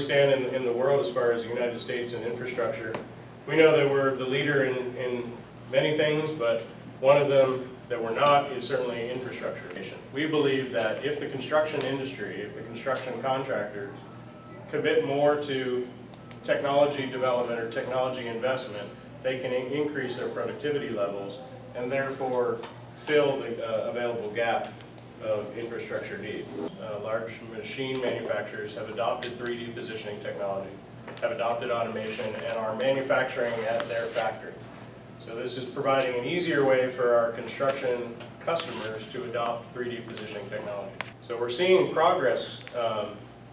stand in the world as far as the United States and infrastructure. We know that we're the leader in many things, but one of them that we're not is certainly infrastructure. We believe that if the construction industry, if the construction contractors commit more to technology development or technology investment, they can increase their productivity levels and therefore fill the available gap of infrastructure need. Large machine manufacturers have adopted 3D positioning technology, have adopted automation, and are manufacturing at their factory. So this is providing an easier way for our construction customers to adopt 3D positioning technology. So we're seeing progress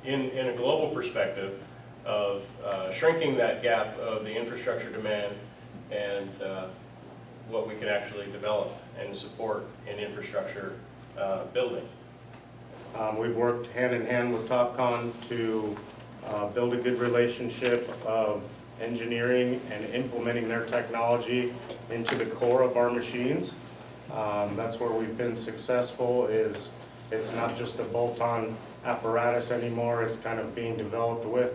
in a global perspective of shrinking that gap of the infrastructure demand and what we can actually develop and support in infrastructure building. We've worked hand in hand with Topcon to build a good relationship of engineering and implementing their technology into the core of our machines. That's where we've been successful. Is it's not just a bolt-on apparatus anymore, it's kind of being developed with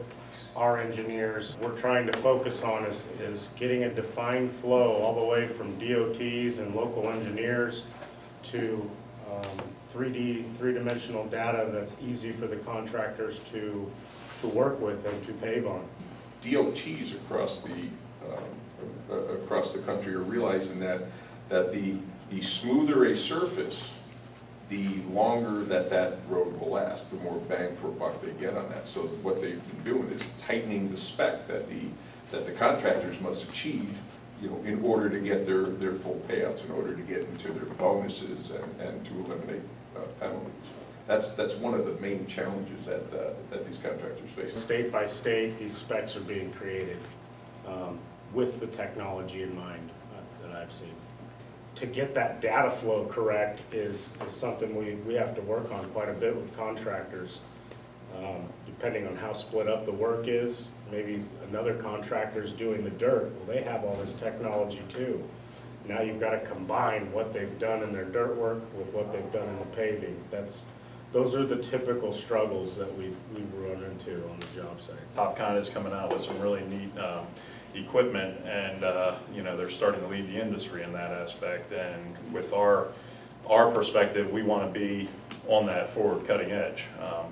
our engineers. We're trying to focus on is getting a defined flow all the way from DOTs and local engineers to three-dimensional data that's easy for the contractors to work with and to pave on. DOTs across the country are realizing that the smoother a surface, the longer that road will last, the more bang for a buck they get on that. So what they've been doing is tightening the spec that the contractors must achieve, in order to get their full payouts, in order to get into their bonuses and to eliminate penalties. That's one of the main challenges that these contractors face. State by state, these specs are being created with the technology in mind that I've seen. To get that data flow correct is something we have to work on quite a bit with contractors. Depending on how split up the work is, maybe another contractor's doing the dirt. Well, they have all this technology too. Now you've got to combine what they've done in their dirt work with what they've done in the paving. Those are the typical struggles that we run into on the job site. Topcon is coming out with some really neat equipment, and they're starting to lead the industry in that aspect. And with our perspective, we want to be on that forward cutting edge.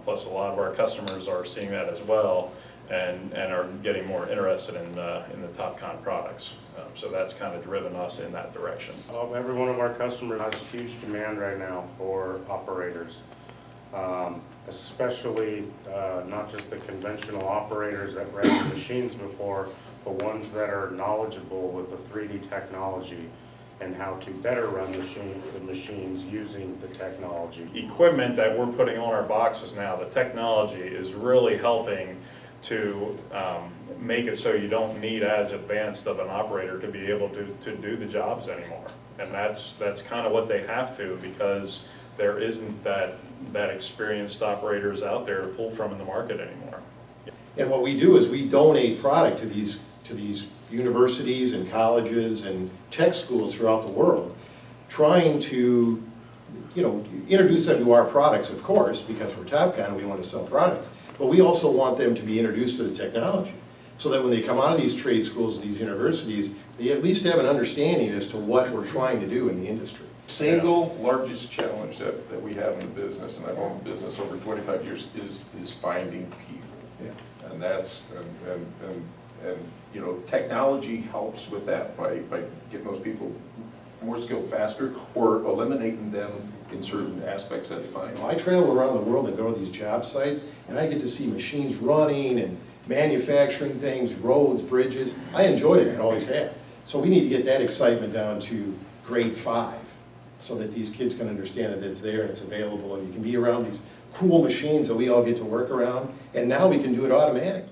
Plus, a lot of our customers are seeing that as well, and are getting more interested in the Topcon products. So that's kind of driven us in that direction. Every one of our customers has huge demand right now for operators. Especially not just the conventional operators that ran the machines before, but ones that are knowledgeable with the 3D technology and how to better run the machines using the technology. Equipment that we're putting on our boxes now, the technology is really helping to make it so you don't need as advanced of an operator to be able to do the jobs anymore. And that's kind of what they have to, because there isn't that experienced operators out there to pull from in the market anymore. And what we do is we donate product to these universities and colleges and tech schools throughout the world, trying to introduce them to our products, of course, because we're Topcon and we want to sell products, but we also want them to be introduced to the technology so that when they come out of these trade schools, these universities, they at least have an understanding as to what we're trying to do in the industry. Single largest challenge that we have in the business, and I've owned the business over 25 years, is finding people. Yeah. And that's technology helps with that by getting those people more skilled faster or eliminating them in certain aspects. That's fine. I travel around the world and go to these job sites, and I get to see machines running and manufacturing things, roads, bridges. I enjoy it, I always have. So we need to get that excitement down to grade 5 so that these kids can understand that it's there and it's available, and you can be around these cool machines that we all get to work around, and now we can do it automatically.